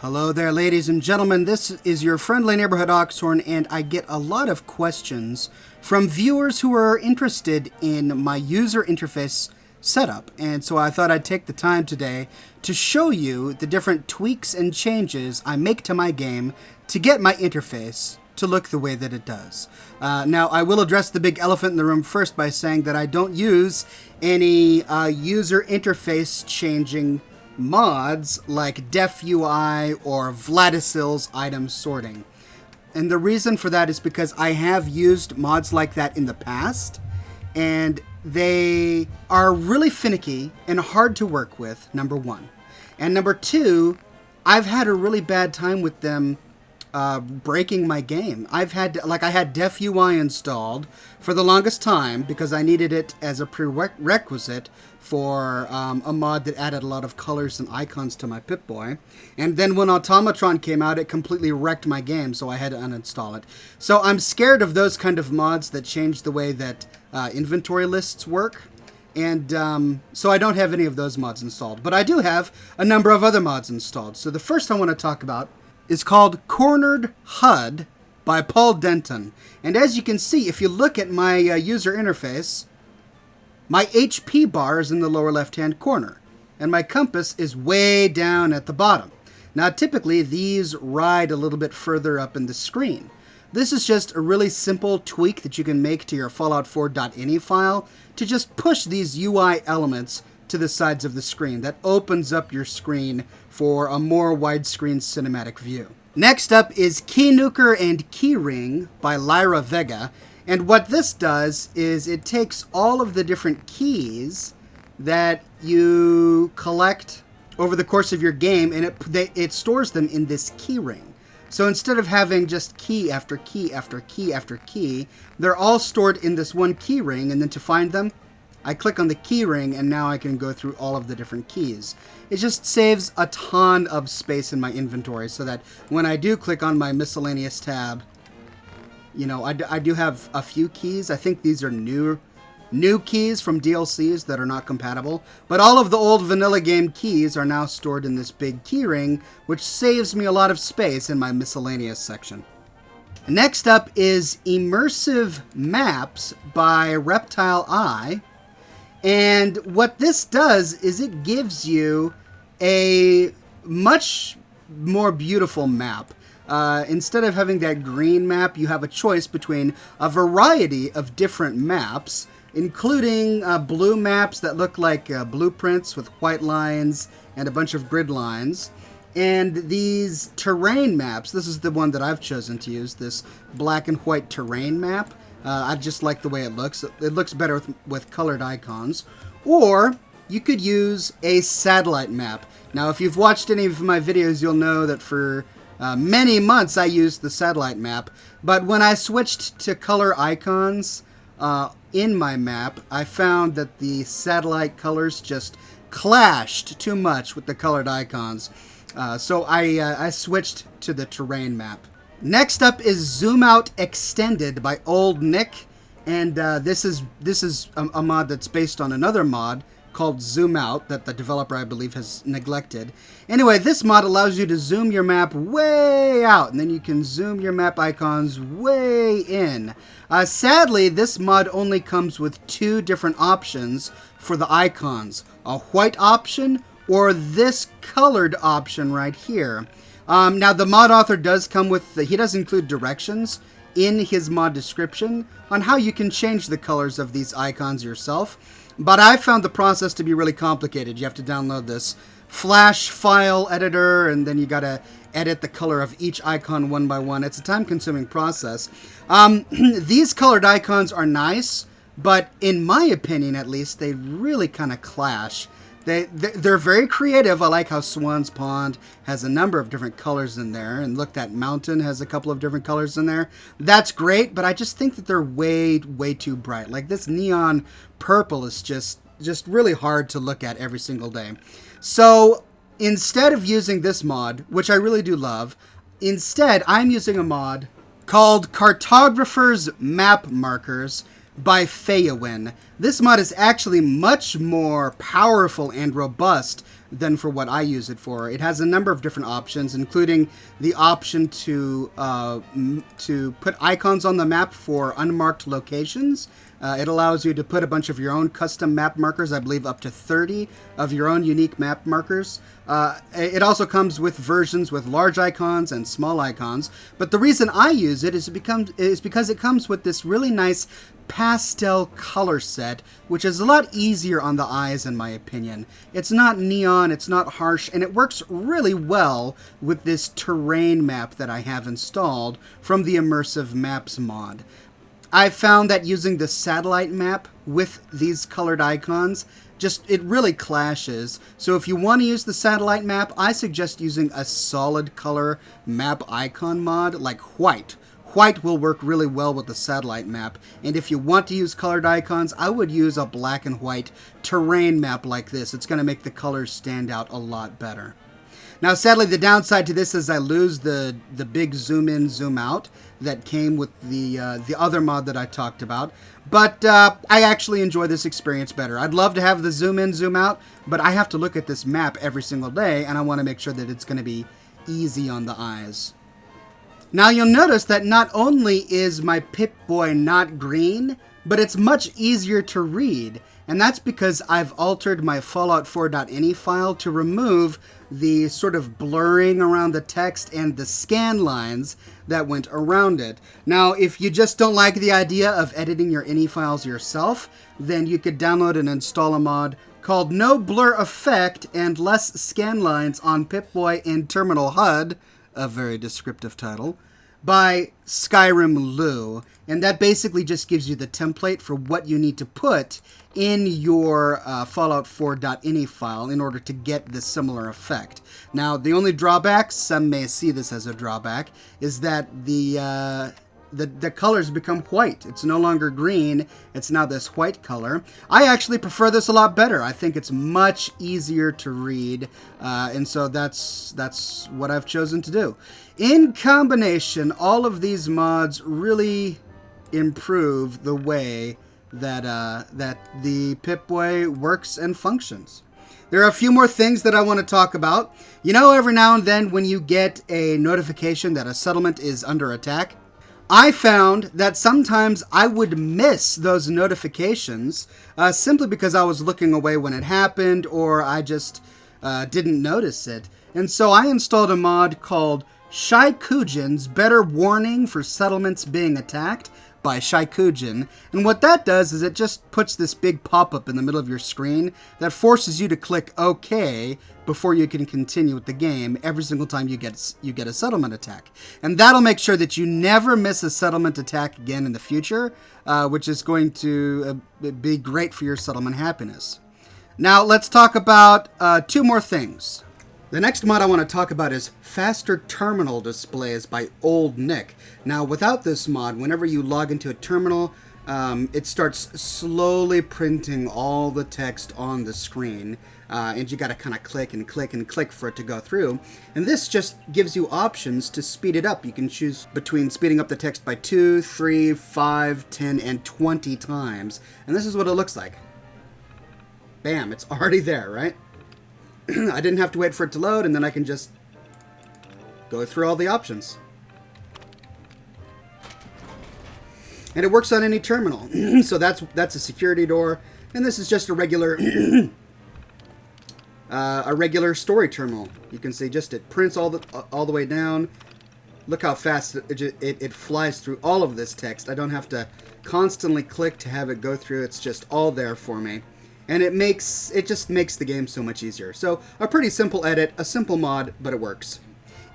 Hello there, ladies and gentlemen. This is your friendly neighborhood Oxhorn, and I get a lot of questions from viewers who are interested in my user interface setup. And so I thought I'd take the time today to show you the different tweaks and changes I make to my game to get my interface to look the way that it does. Now, I will address the big elephant in the room first by saying that I don't use any user interface changing mods like Def UI or Vladisil's item sorting. And the reason for that is because I have used mods like that in the past, and they are really finicky and hard to work with, number one. And number two, I've had a really bad time with them breaking my game. I had Def UI installed for the longest time because I needed it as a prerequisite for a mod that added a lot of colors and icons to my Pip-Boy. And then when Automatron came out, it completely wrecked my game, so I had to uninstall it. So I'm scared of those kind of mods that change the way that inventory lists work. And so I don't have any of those mods installed. But I do have a number of other mods installed. So the first I want to talk about is called Cornered HUD by Paul Denton. And as you can see, if you look at my user interface, my HP bar is in the lower left-hand corner, and my compass is way down at the bottom. Now, typically, these ride a little bit further up in the screen. This is just a really simple tweak that you can make to your Fallout4.ini file to just push these UI elements to the sides of the screen. That opens up your screen for a more widescreen cinematic view. Next up is Key Nuker and Keyring by Lyra Vega. And what this does is it takes all of the different keys that you collect over the course of your game, and it stores them in this key ring. So instead of having just key after key after key after key, they're all stored in this one key ring, and then to find them, I click on the key ring, and now I can go through all of the different keys. It just saves a ton of space in my inventory so that when I do click on my miscellaneous tab, you know, I do have a few keys. I think these are new keys from DLCs that are not compatible. But all of the old vanilla game keys are now stored in this big key ring, which saves me a lot of space in my miscellaneous section. Next up is Immersive Maps by Reptile Eye. And what this does is it gives you a much more beautiful map. Instead of having that green map, you have a choice between a variety of different maps, including blue maps that look like blueprints with white lines and a bunch of grid lines. And these terrain maps, this is the one that I've chosen to use, this black and white terrain map. I just like the way it looks. It looks better with colored icons. Or you could use a satellite map. Now, if you've watched any of my videos, you'll know that for many months I used the satellite map. But when I switched to color icons in my map, I found that the satellite colors just clashed too much with the colored icons. So I switched to the terrain map. Next up is Zoom Out Extended by Old Nick, and this is a mod that's based on another mod called Zoom Out that the developer, I believe, has neglected. Anyway, this mod allows you to zoom your map way out, and then you can zoom your map icons way in. Sadly, this mod only comes with two different options for the icons, a white option or this colored option right here. Now, the mod author does come with, he does include directions in his mod description on how you can change the colors of these icons yourself. But I found the process to be really complicated. You have to download this Flash file editor, and then you gotta edit the color of each icon one by one. It's a time-consuming process. These colored icons are nice, but in my opinion, at least, they really kind of clash. They're very creative. I like how Swan's Pond has a number of different colors in there. And look, that mountain has a couple of different colors in there. That's great, but I just think that they're way, way too bright. Like this neon purple is just really hard to look at every single day. So instead of using this mod, which I really do love, instead I'm using a mod called Cartographer's Map Markers by Feyawin. This mod is actually much more powerful and robust than for what I use it for. It has a number of different options, including the option to put icons on the map for unmarked locations. It allows you to put a bunch of your own custom map markers, I believe up to 30 of your own unique map markers. It also comes with versions with large icons and small icons, but the reason I use it is because it comes with this really nice pastel color set, which is a lot easier on the eyes in my opinion. It's not neon, it's not harsh, and it works really well with this terrain map that I have installed from the Immersive Maps mod. I found that using the satellite map with these colored icons, it really clashes. So if you want to use the satellite map, I suggest using a solid color map icon mod like white. White will work really well with the satellite map. And if you want to use colored icons, I would use a black and white terrain map like this. It's going to make the colors stand out a lot better. Now, sadly, the downside to this is I lose the big zoom in, zoom out that came with the other mod that I talked about. But I actually enjoy this experience better. I'd love to have the zoom in, zoom out, but I have to look at this map every single day, and I want to make sure that it's going to be easy on the eyes. Now, you'll notice that not only is my Pip-Boy not green, but it's much easier to read. And that's because I've altered my Fallout4.ini file to remove the sort of blurring around the text and the scan lines that went around it. Now, if you just don't like the idea of editing your ini files yourself, then you could download and install a mod called No Blur Effect and Less Scan Lines on Pip-Boy in Terminal HUD, a very descriptive title, by Skyrim Lou. And that basically just gives you the template for what you need to put in your Fallout4.ini file in order to get this similar effect. Now, the only drawback, some may see this as a drawback, is that the colors become white. It's no longer green. It's now this white color. I actually prefer this a lot better. I think it's much easier to read, and so that's what I've chosen to do. In combination, all of these mods really improve the way that the Pip-Boy works and functions. There are a few more things that I want to talk about. You know, every now and then when you get a notification that a settlement is under attack, I found that sometimes I would miss those notifications simply because I was looking away when it happened, or I just didn't notice it. And so I installed a mod called Shaikujin's Better Warning for Settlements Being Attacked by Shaikujin. And what that does is it just puts this big pop-up in the middle of your screen that forces you to click OK before you can continue with the game every single time you get a settlement attack. And that'll make sure that you never miss a settlement attack again in the future, which is going to be great for your settlement happiness. Now let's talk about two more things. The next mod I want to talk about is Faster Terminal Displays by Old Nick. Now, without this mod, whenever you log into a terminal, it starts slowly printing all the text on the screen, and you got to kind of click and click and click for it to go through. And this just gives you options to speed it up. You can choose between speeding up the text by 2, 3, 5, 10, and 20 times. And this is what it looks like. Bam, it's already there, right? I didn't have to wait for it to load, and then I can just go through all the options. And it works on any terminal. So that's a security door, and this is just a regular story terminal. You can see just it prints all the way down. Look how fast it flies through all of this text. I don't have to constantly click to have it go through. It's just all there for me. And it just makes the game so much easier. So a pretty simple edit, a simple mod, but it works.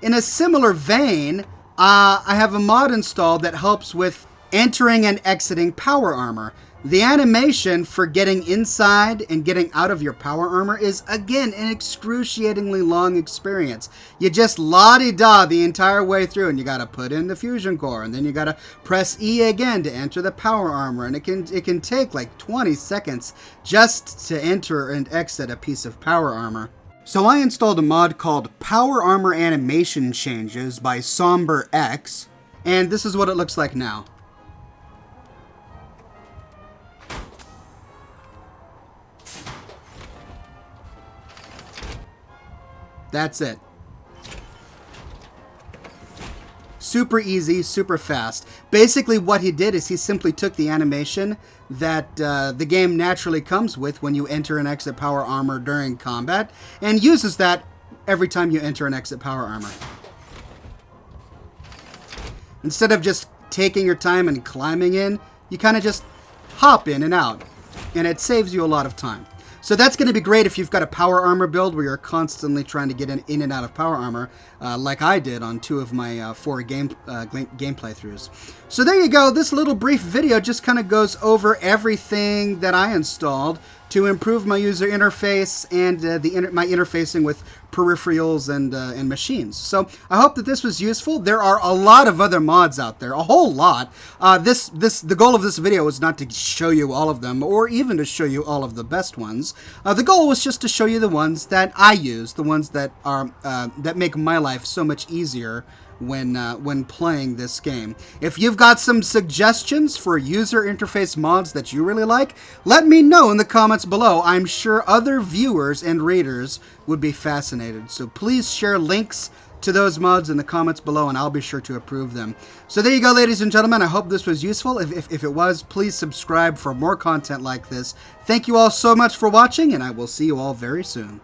In a similar vein, I have a mod installed that helps with entering and exiting power armor. The animation for getting inside and getting out of your power armor is, again, an excruciatingly long experience. You just la-di-da the entire way through, and you got to put in the fusion core, and then you got to press E again to enter the power armor, and it can take like 20 seconds just to enter and exit a piece of power armor. So I installed a mod called Power Armor Animation Changes by Somber X, and this is what it looks like now. That's it. Super easy, super fast. Basically what he did is he simply took the animation that the game naturally comes with when you enter and exit power armor during combat, and uses that every time you enter and exit power armor. Instead of just taking your time and climbing in, you kind of just hop in and out, and it saves you a lot of time. So that's going to be great if you've got a power armor build where you're constantly trying to get in and out of power armor, like I did on 2 of my 4 game playthroughs. So there you go. This little brief video just kind of goes over everything that I installed to improve my user interface and my interfacing with peripherals and machines. So I hope that this was useful. There are a lot of other mods out there, a whole lot. The goal of this video was not to show you all of them, or even to show you all of the best ones. The goal was just to show you the ones that I use, the ones that are that make my life so much easier when playing this game. If you've got some suggestions for user interface mods that you really like, let me know in the comments below. I'm sure other viewers and readers would be fascinated. So please share links to those mods in the comments below, and I'll be sure to approve them. So there you go, ladies and gentlemen. I hope this was useful. If it was, please subscribe for more content like this. Thank you all so much for watching, and I will see you all very soon.